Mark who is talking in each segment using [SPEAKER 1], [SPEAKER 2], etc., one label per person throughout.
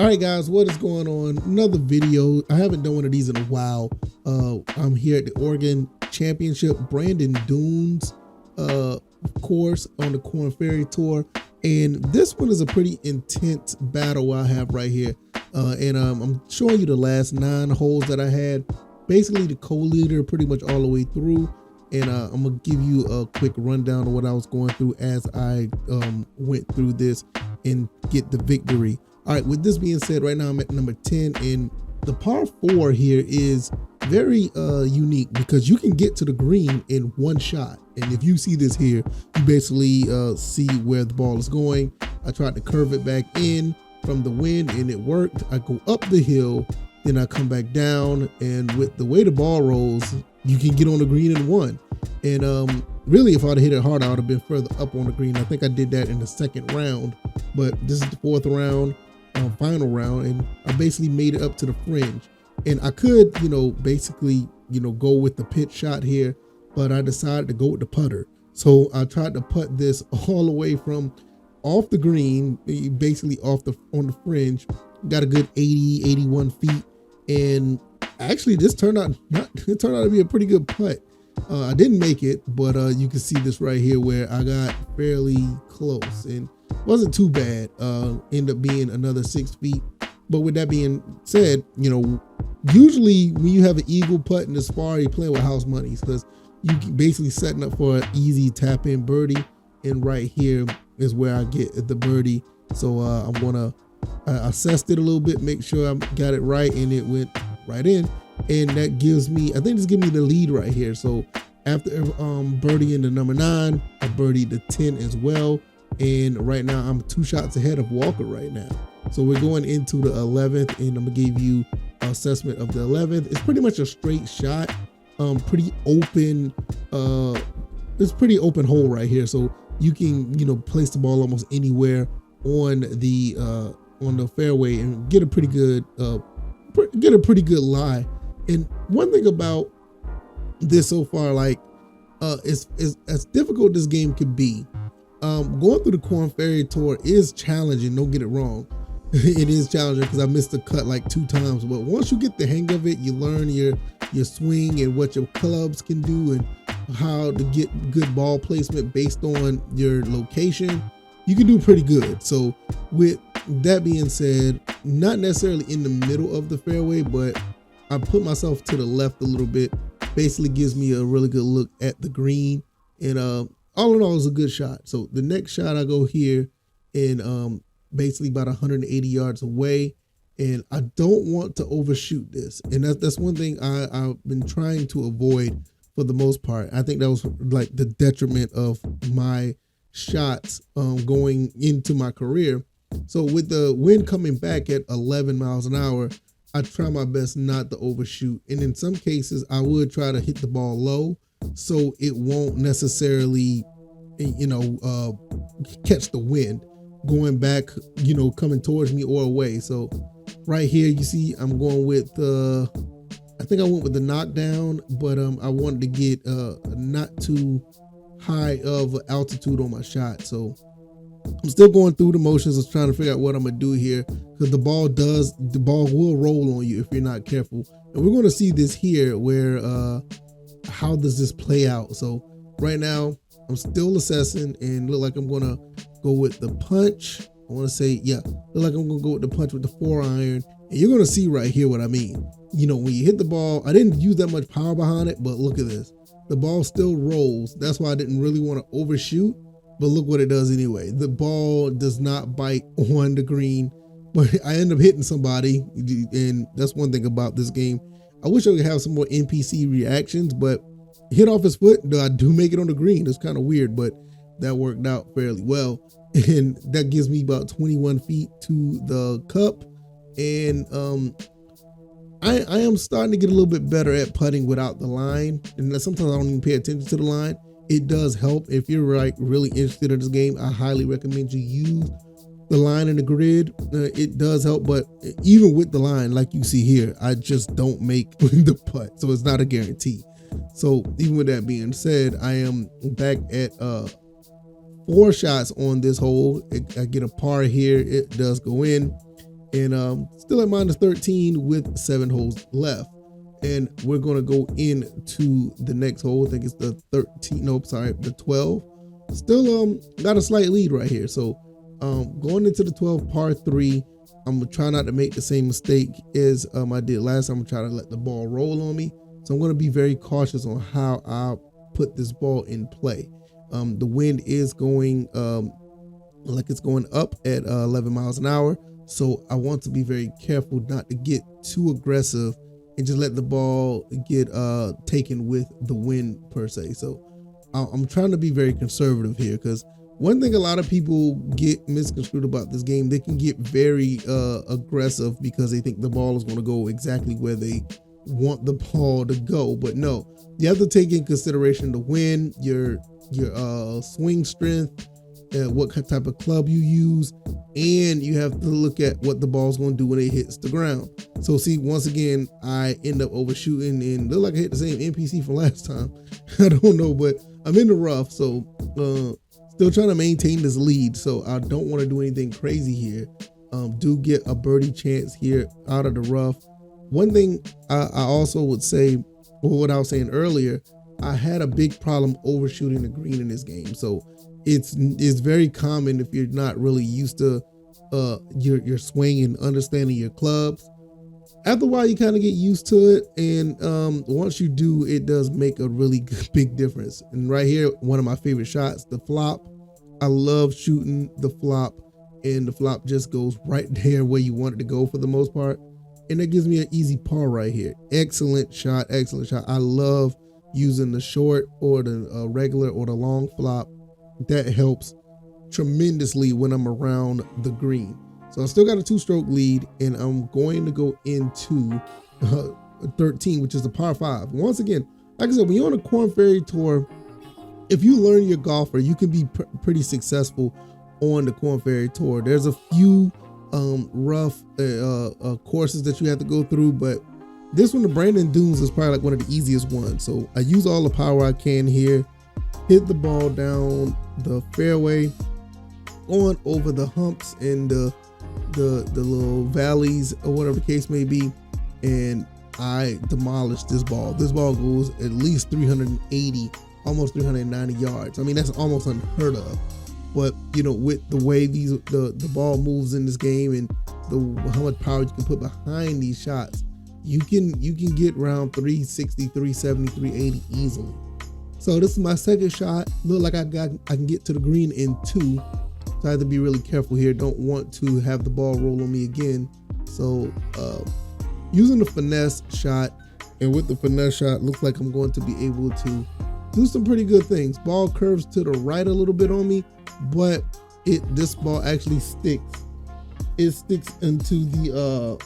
[SPEAKER 1] All right, guys, what is going on? Another video. I haven't done one of these in a while. I'm here at the Oregon Championship Brandon Dunes course on the Korn Ferry Tour, and this one is a pretty intense battle I have right here. I'm showing you the last 9 holes that I had, basically the co-leader pretty much all the way through, and I'm gonna give you a quick rundown of what I was going through as I went through this and get the victory. All right, with this being said, right now I'm at number 10, and the par 4 here is very unique because you can get to the green in one shot. And if you see this here, you basically see where the ball is going. I tried to curve it back in from the wind and it worked. I go up the hill, then I come back down, and with the way the ball rolls, you can get on the green in one. And really, if I'd have hit it hard, I would have been further up on the green. I think I did that in the 2nd round, but this is the 4th round. Final round, and I basically made it up to the fringe. And I could, basically, go with the pitch shot here, but I decided to go with the putter. So I tried to putt this all the way from off the green, basically on the fringe. Got a good 80, 81 feet, and actually this turned out to be a pretty good putt. I didn't make it, but you can see this right here where I got fairly close and wasn't too bad. Ended up being another 6 feet. But with that being said, usually when you have an eagle putt in this far, you're playing with house money because you basically setting up for an easy tap in birdie. And right here is where I get the birdie. So I'm gonna assess it a little bit, make sure I got it right, and it went right in. And that gives me, I think this gives me the lead right here. So after birdieing the number 9, I birdied the 10 as well. And right now I'm 2 shots ahead of Walker right now. So we're going into the 11th, and I'm gonna give you an assessment of the 11th. It's pretty much a straight shot, pretty open. It's pretty open hole right here, so you can place the ball almost anywhere on the fairway and get a pretty good lie. And one thing about this so far, it's as difficult this game could be. Going through the Korn Ferry Tour is challenging, don't get it wrong. It is challenging because I missed the cut like 2 times, but once you get the hang of it, you learn your swing and what your clubs can do and how to get good ball placement based on your location. You can do pretty good. So with that being said, not necessarily in the middle of the fairway, but I put myself to the left a little bit. Basically gives me a really good look at the green, and all in all, it's a good shot. So the next shot, I go here and basically about 180 yards away, and I don't want to overshoot this. And that's one thing I've been trying to avoid for the most part. I think that was like the detriment of my shots going into my career. So with the wind coming back at 11 miles an hour, I try my best not to overshoot. And in some cases, I would try to hit the ball low so it won't necessarily, catch the wind going back, coming towards me or away. So right here, you see, I'm going with, I think I went with the knockdown, but I wanted to get not too high of altitude on my shot. So I'm still going through the motions of trying to figure out what I'm gonna do here, because the ball will roll on you if you're not careful. And we're gonna see this here where how does this play out? So right now I'm still assessing and look like I'm gonna go with the punch. I want to say, look like I'm gonna go with the punch with the 4-iron, and you're gonna see right here what I mean. When you hit the ball, I didn't use that much power behind it, but look at this. The ball still rolls. That's why I didn't really want to overshoot, but look what it does anyway. The ball does not bite on the green, but I end up hitting somebody, and that's one thing about this game. I wish I could have some more NPC reactions, but hit off his foot, I do make it on the green. It's kind of weird, but that worked out fairly well. And that gives me about 21 feet to the cup. And I am starting to get a little bit better at putting without the line. And sometimes I don't even pay attention to the line. It does help. If you're really interested in this game, I highly recommend you use the line in the grid. It does help, but even with the line, like you see here, I just don't make the putt. So it's not a guarantee. So even with that being said, I am back at 4 shots on this hole. I get a par here. It does go in. and still at minus 13 with 7 holes left. And we're going to go into the next hole. I think it's the 13. Nope, sorry, the 12. Still got a slight lead right here. So going into the 12 par 3, I'm gonna try not to make the same mistake as I did last time. I'm gonna try to let the ball roll on me. So I'm gonna be very cautious on how I put this ball in play. The wind is going like it's going up at 11 miles an hour. So I want to be very careful not to get too aggressive and just let the ball get taken with the wind per se. So I'm trying to be very conservative here, because one thing a lot of people get misconstrued about this game, they can get very aggressive because they think the ball is going to go exactly where they want the ball to go. But no, you have to take in consideration the wind, your swing strength, what type of club you use, and you have to look at what the ball's going to do when it hits the ground. So see, once again, I end up overshooting and look like I hit the same NPC from last time. I don't know, but I'm in the rough, so still trying to maintain this lead, so I don't want to do anything crazy here. Do get a birdie chance here out of the rough. One thing I also would say, or what I was saying earlier, I had a big problem overshooting the green in this game. So it's very common if you're not really used to your swing and understanding your clubs. After a while, you kind of get used to it, and once you do, it does make a really big difference. And right here, one of my favorite shots, the flop. I love shooting the flop, and the flop just goes right there where you want it to go for the most part. And that gives me an easy par right here. Excellent shot, excellent shot. I love using the short or the regular or the long flop. That helps tremendously when I'm around the green. So I still got a 2-stroke lead, and I'm going to go into 13, which is the par 5. Once again, like I said, when you're on a Korn Ferry tour, if you learn your golfer, you can be pretty successful on the Korn Ferry tour. There's a few rough courses that you have to go through, but this one, the Brandon Dunes, is probably like one of the easiest ones. So I use all the power I can here, hit the ball down the fairway, on over the humps and the little valleys or whatever the case may be, and I demolished this ball. This ball goes at least 380, almost 390 yards. I mean, that's almost unheard of. But you know, with the way the ball moves in this game and how much power you can put behind these shots, you can get around 360, 370, 380 easily. So this is my second shot. Look like I can get to the green in 2. So I have to be really careful here. Don't want to have the ball roll on me again. So using the finesse shot, and with the finesse shot, looks like I'm going to be able to do some pretty good things. Ball curves to the right a little bit on me, but this ball actually sticks. It sticks into the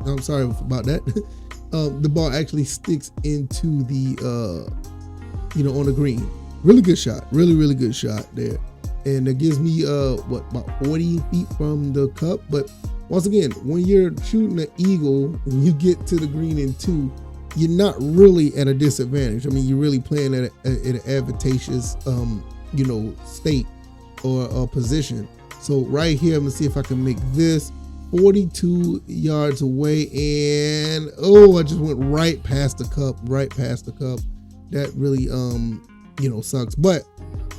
[SPEAKER 1] I'm sorry about that. The ball actually sticks into the on the green. Really good shot. Really good shot there. And it gives me about 40 feet from the cup. But once again, when you're shooting an eagle and you get to the green in 2, you're not really at a disadvantage. I mean, you're really playing at an advantageous state or position. So right here, I'm gonna see if I can make this 42 yards away, and I just went right past the cup. That really sucks. But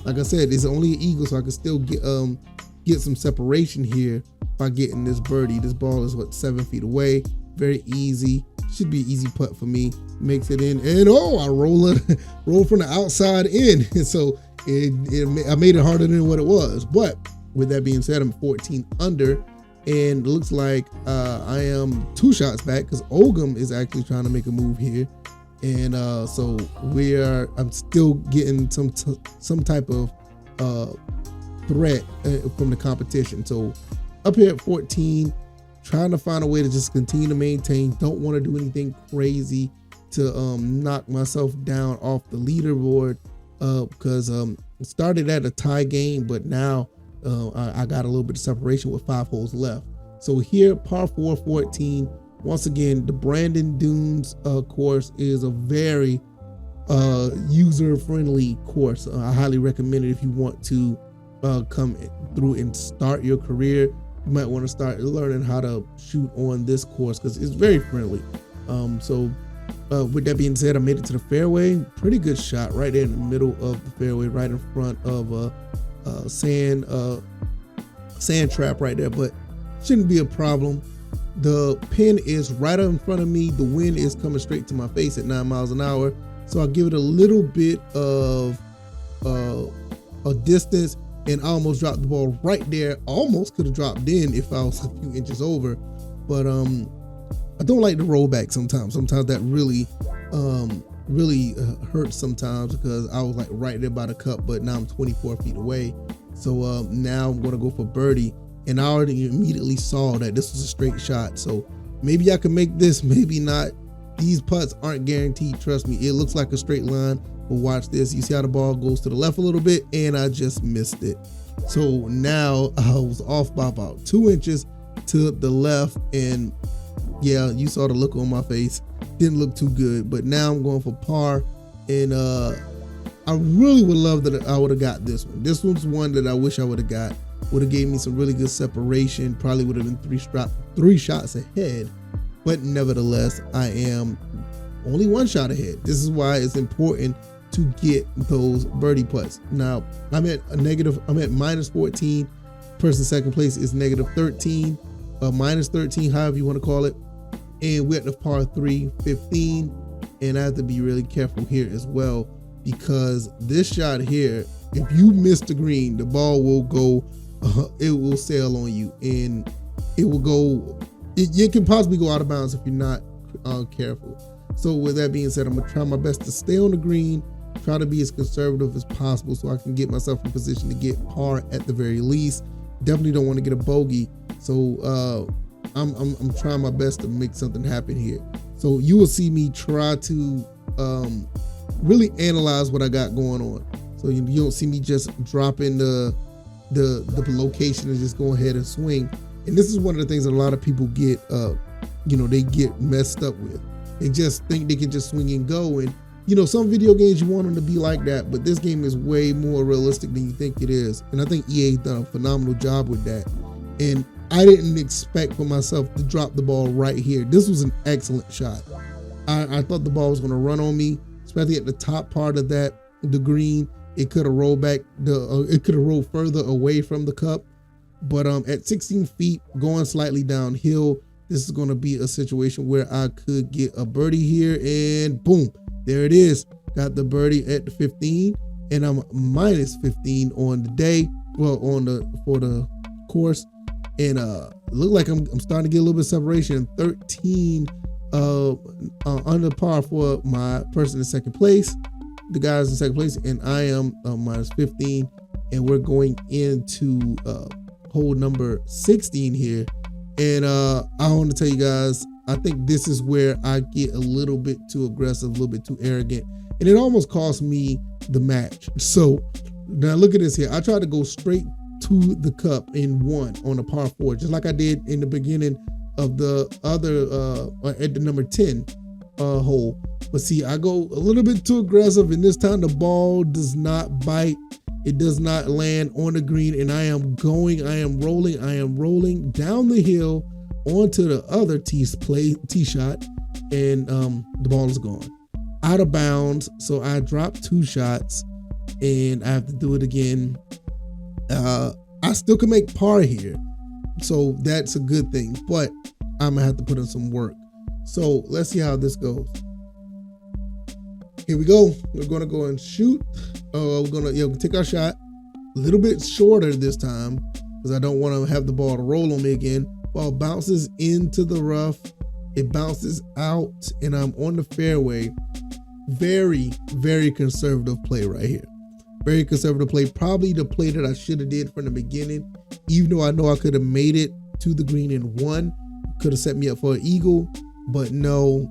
[SPEAKER 1] like I said, it's only an eagle, so I can still get some separation here by getting this birdie. This ball is 7 feet away. Very easy. Should be an easy putt for me. Makes it in, and I roll from the outside in. So I made it harder than what it was. But with that being said, I'm 14 under, and it looks like I am 2 shots back because Ogum is actually trying to make a move here. And so I'm still getting some type of threat from the competition. So up here at 14, trying to find a way to just continue to maintain. Don't want to do anything crazy to knock myself down off the leaderboard, because it started at a tie game, but now I got a little bit of separation with 5 holes left. So here, par 4, 14. Once again, the Brandon Dunes course is a very user-friendly course. I highly recommend it if you want to come through and start your career you might want to start learning how to shoot on this course because it's very friendly. With that being said, I made it to the fairway. Pretty good shot right there in the middle of the fairway, right in front of a sand trap right there, but shouldn't be a problem. The pin is right in front of me. The wind is coming straight to my face at 9 miles an hour. So I'll give it a little bit of a distance, and I almost dropped the ball right there. Almost could have dropped in if I was a few inches over, but I don't like to roll back sometimes. Sometimes that really hurts sometimes because I was like right there by the cup, but now I'm 24 feet away. So now I'm gonna go for birdie, and I already immediately saw that this was a straight shot. So maybe I can make this, maybe not. These putts aren't guaranteed, trust me. It looks like a straight line, but watch this. You see how the ball goes to the left a little bit, and I just missed it. So now I was off by about 2 inches to the left, and yeah, you saw the look on my face. Didn't look too good, but now I'm going for par, and I really would love that I would have got this one. This one's one that I wish I would have got. Would have gave me some really good separation. Probably would have been three shots ahead, but nevertheless, I am only 1 shot ahead. This is why it's important to get those birdie putts. Now I'm at minus 14. Person second place is negative 13, minus 13, however you want to call it. And we're at the par 3, 15. And I have to be really careful here as well, because this shot here, if you miss the green, the ball will go, it will sail on you, and it will go, it can possibly go out of bounds if you're not careful. So with that being said, I'm gonna try my best to stay on the green, try to be as conservative as possible so I can get myself in position to get par at the very least. Definitely don't want to get a bogey. So I'm trying my best to make something happen here. So you will see me try to really analyze what I got going on. So you don't see me just dropping the location and just go ahead and swing. And this is one of the things that a lot of people get, they get messed up with. They just think they can just swing and go. And some video games you want them to be like that, but this game is way more realistic than you think it is. And I think EA done a phenomenal job with that. And I didn't expect for myself to drop the ball right here. This was an excellent shot. I thought the ball was going to run on me, especially at the top part of the green. It could have rolled back, it could have rolled further away from the cup. But at 16 feet, going slightly downhill, this is going to be a situation where I could get a birdie here, and boom, there it is. Got the birdie at the 15, and I'm minus 15 on the day. Well, for the course, and look like I'm starting to get a little bit of separation. 13 under par for my person in second place. The guys in second place, and I am minus 15, and we're going into hole number 16 here. And I want to tell you guys, I think this is where I get a little bit too aggressive, a little bit too arrogant, and it almost cost me the match. So now look at this here. I tried to go straight to the cup in one on a par 4, just like I did in the beginning of the other at the number 10 hole. But see, I go a little bit too aggressive, and this time the ball does not bite. It does not land on the green, and I am rolling down the hill onto the other tee shot, and the ball is gone. Out of bounds, so I dropped 2 shots, and I have to do it again. I still can make par here, so that's a good thing, but I'm gonna have to put in some work. So let's see how this goes. Here we go. We're gonna go and shoot. We're gonna take our shot a little bit shorter this time because I don't want to have the ball to roll on me again. Ball bounces into the rough. It bounces out, and I'm on the fairway. Very, very conservative play right here. Very conservative play. Probably the play that I should have did from the beginning, even though I know I could have made it to the green in one. Could have set me up for an eagle. But no,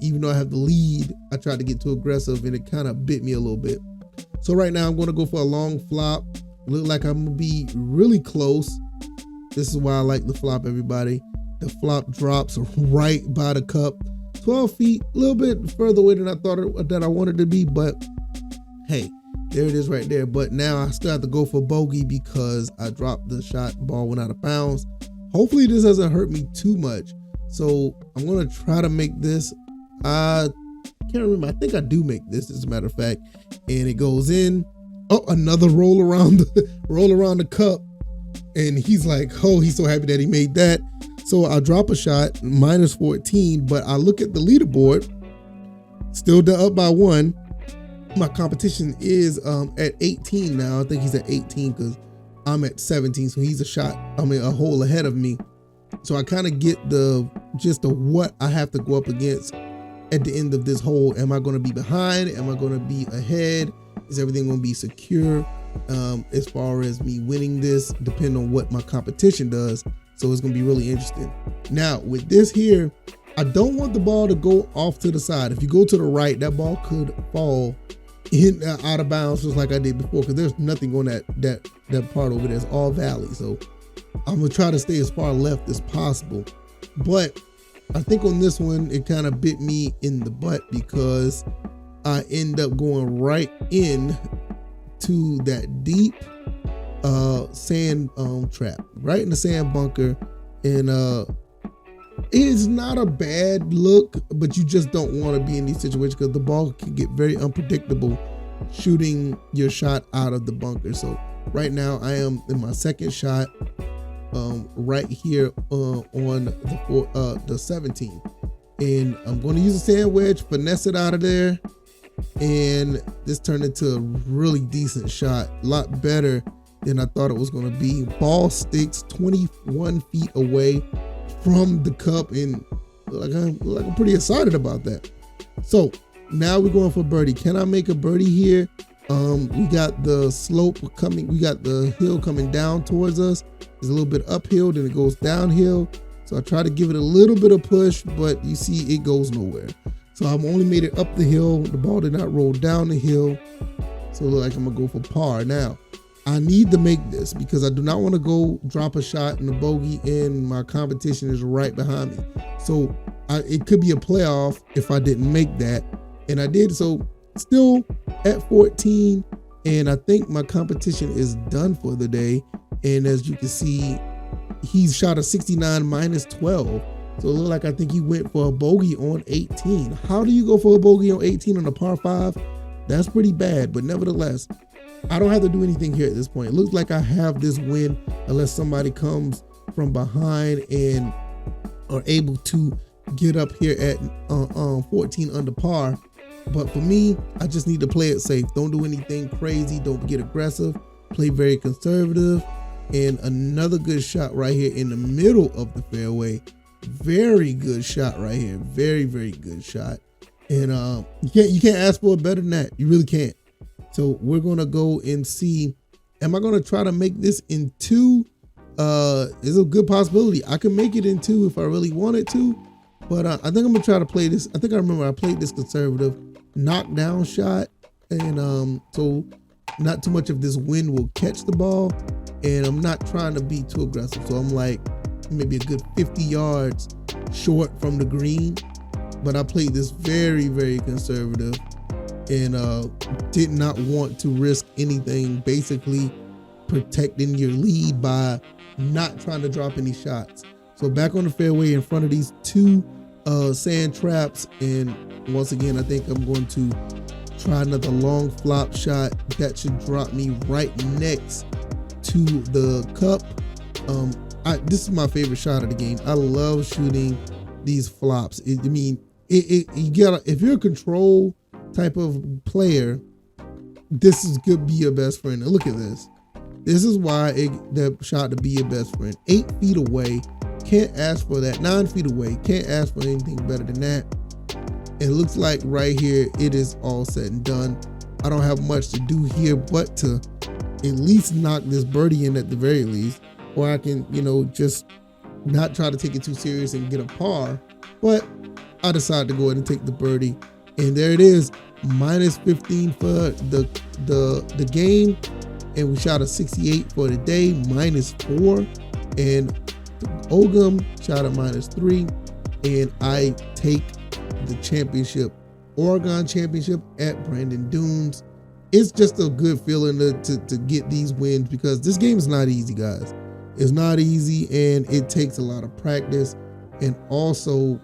[SPEAKER 1] even though I have the lead, I tried to get too aggressive, and it kind of bit me a little bit. So right now I'm going to go for a long flop. Look like I'm going to be really close. This is why I like the flop, everybody. The flop drops right by the cup. 12 feet, a little bit further away than I thought that I wanted to be, but hey, there it is right there. But now I still have to go for bogey because I dropped the shot, ball went out of bounds. Hopefully this doesn't hurt me too much. So I'm gonna try to make this. I can't remember. I think I do make this, as a matter of fact. And it goes in. Oh, another roll around the cup. And he's like, oh, he's so happy that he made that. So I'll drop a shot, minus 14, but I look at the leaderboard, still up by 1. My competition is at 18 now. I think he's at 18 because I'm at 17, so he's a hole ahead of me. So I kind of get the gist of what I have to go up against at the end of this hole. Am I going to be behind? Am I going to be ahead? Is everything going to be secure? As far as me winning this, depending on what my competition does. So it's going to be really interesting. Now with this here, I don't want the ball to go off to the side. If you go to the right, that ball could fall in out of bounds just like I did before, because there's nothing on that part over there. It's all valley. So I'm gonna try to stay as far left as possible. But I think on this one, it kind of bit me in the butt because I end up going right in to that deep sand trap, right in the sand bunker. And it's not a bad look, but you just don't want to be in these situations because the ball can get very unpredictable shooting your shot out of the bunker. So right now I am in my second shot right here on the 17, and I'm going to use a sand wedge, finesse it out of there, and this turned into a really decent shot, a lot better than I thought it was going to be. Ball sticks 21 feet away from the cup, and I'm pretty excited about that. So now we're going for birdie. Can I make a birdie here? We got the slope coming, we got the hill coming down towards us. There's a little bit uphill, then it goes downhill. So I try to give it a little bit of push, but you see it goes nowhere. So I've only made it up the hill. The ball did not roll down the hill. So it looks like I'm gonna go for par. Now, I need to make this because I do not want to go drop a shot in the bogey and my competition is right behind me. So it could be a playoff if I didn't make that. And I did. So still at 14. And I think my competition is done for the day. And as you can see, he's shot a 69 minus 12. So it looked like I think he went for a bogey on 18. How do you go for a bogey on 18 on a par 5? That's pretty bad. But nevertheless, I don't have to do anything here at this point. It looks like I have this win unless somebody comes from behind and are able to get up here at 14 under par. But for me, I just need to play it safe. Don't do anything crazy. Don't get aggressive. Play very conservative. And another good shot right here in the middle of the fairway. Very good shot right here. Very, very good shot. And you can't ask for it better than that. You really can't. So we're gonna go and see, am I gonna try to make this in 2? There's a good possibility I can make it in 2 if I really wanted to, but I think I'm gonna try to play this. I think I remember I played this conservative knockdown shot, and so not too much of this wind will catch the ball, and I'm not trying to be too aggressive. So I'm like maybe a good 50 yards short from the green, but I played this very, very conservative. And did not want to risk anything, basically protecting your lead by not trying to drop any shots. So back on the fairway in front of these 2 sand traps, and once again I think I'm going to try another long flop shot that should drop me right next to the cup. This is my favorite shot of the game. I love shooting these flops. You gotta, if you're a control type of player, this could be your best friend. And look at this. This is why the shot to be your best friend. 8 feet away, can't ask for that. 9 feet away, can't ask for anything better than that. It looks like right here it is all said and done. I don't have much to do here but to at least knock this birdie in at the very least, or I can, just not try to take it too serious and get a par. But I decided to go ahead and take the birdie. And there it is, minus 15 for the game. And we shot a 68 for the day, minus 4. And Ogum shot a minus 3. And I take the championship, Oregon Championship at Brandon Dunes. It's just a good feeling to get these wins because this game is not easy, guys. It's not easy, and it takes a lot of practice. And also,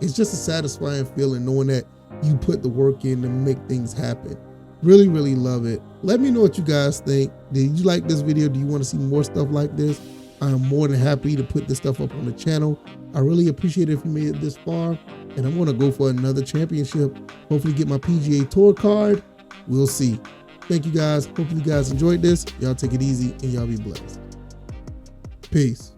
[SPEAKER 1] it's just a satisfying feeling knowing that you put the work in to make things happen. Really, really love it. Let me know what you guys think. Did you like this video? Do you want to see more stuff like this? I'm more than happy to put this stuff up on the channel. I really appreciate it if you made it this far. And I'm going to go for another championship. Hopefully get my PGA Tour card. We'll see. Thank you guys. Hopefully you guys enjoyed this. Y'all take it easy and y'all be blessed. Peace.